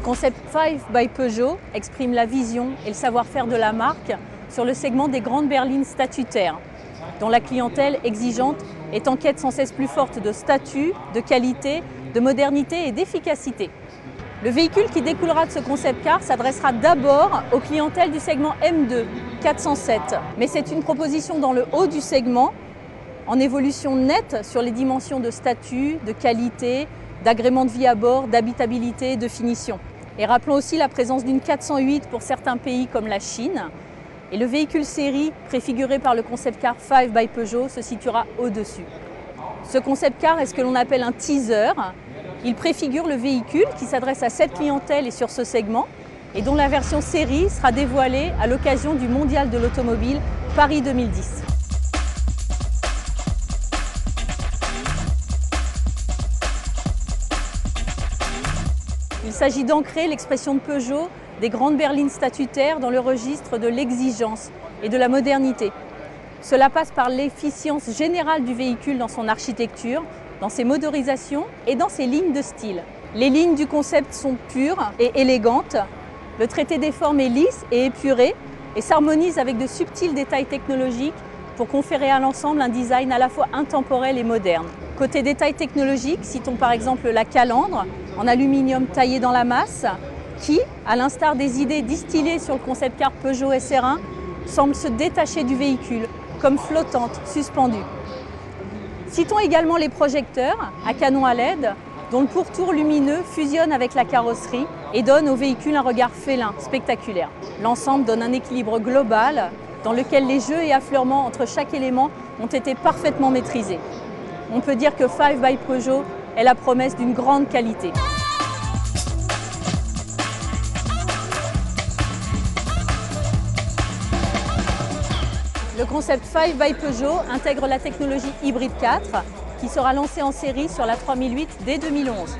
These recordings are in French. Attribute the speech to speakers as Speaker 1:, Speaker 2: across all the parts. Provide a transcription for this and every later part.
Speaker 1: concept 5 by Peugeot exprime la vision et le savoir-faire de la marque sur le segment des grandes berlines statutaires, dont la clientèle exigeante est en quête sans cesse plus forte de statut, de qualité, de modernité et d'efficacité. Le véhicule qui découlera de ce concept car s'adressera d'abord aux clientèles du segment M2 407. Mais c'est une proposition dans le haut du segment, en évolution nette sur les dimensions de statut, de qualité, d'agrément de vie à bord, d'habitabilité, de finition. Et rappelons aussi la présence d'une 408 pour certains pays comme la Chine. Et le véhicule série préfiguré par le concept car 5 by Peugeot se situera au-dessus. Ce concept car est ce que l'on appelle un teaser. Il préfigure le véhicule qui s'adresse à cette clientèle et sur ce segment et dont la version série sera dévoilée à l'occasion du Mondial de l'automobile Paris 2010. Il s'agit d'ancrer l'expression de Peugeot des grandes berlines statutaires dans le registre de l'exigence et de la modernité. Cela passe par l'efficience générale du véhicule dans son architecture, dans ses motorisations et dans ses lignes de style. Les lignes du concept sont pures et élégantes. Le traité des formes est lisse et épuré et s'harmonise avec de subtils détails technologiques pour conférer à l'ensemble un design à la fois intemporel et moderne. Côté détails technologiques, citons par exemple la calandre en aluminium taillé dans la masse qui, à l'instar des idées distillées sur le concept car Peugeot SR1, semble se détacher du véhicule comme flottante, suspendue. Citons également les projecteurs à canon à LED dont le pourtour lumineux fusionne avec la carrosserie et donne au véhicule un regard félin, spectaculaire. L'ensemble donne un équilibre global dans lequel les jeux et affleurements entre chaque élément ont été parfaitement maîtrisés. On peut dire que 5 by Peugeot est la promesse d'une grande qualité. Le concept 5 by Peugeot intègre la technologie Hybride 4 qui sera lancée en série sur la 3008 dès 2011.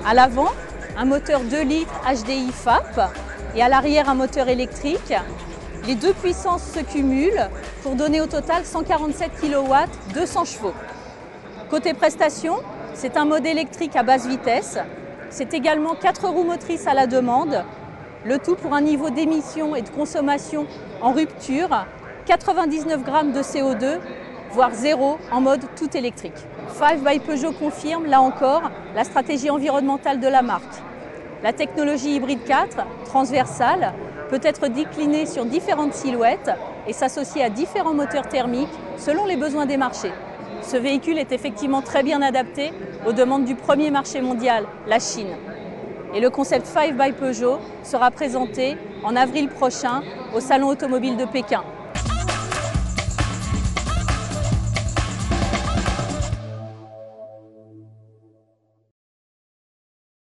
Speaker 1: À l'avant, un moteur 2 litres HDI FAP et à l'arrière un moteur électrique. Les deux puissances se cumulent pour donner au total 147 kW, 200 chevaux. Côté prestations, c'est un mode électrique à basse vitesse. C'est également 4 roues motrices à la demande. Le tout pour un niveau d'émission et de consommation en rupture. 99 grammes de CO2, voire 0 en mode tout électrique. 5 by Peugeot confirme, là encore, la stratégie environnementale de la marque. La technologie Hybride 4, transversale, peut être déclinée sur différentes silhouettes et s'associer à différents moteurs thermiques selon les besoins des marchés. Ce véhicule est effectivement très bien adapté aux demandes du premier marché mondial, la Chine. Et le concept 5 by Peugeot sera présenté en avril prochain au Salon automobile de Pékin.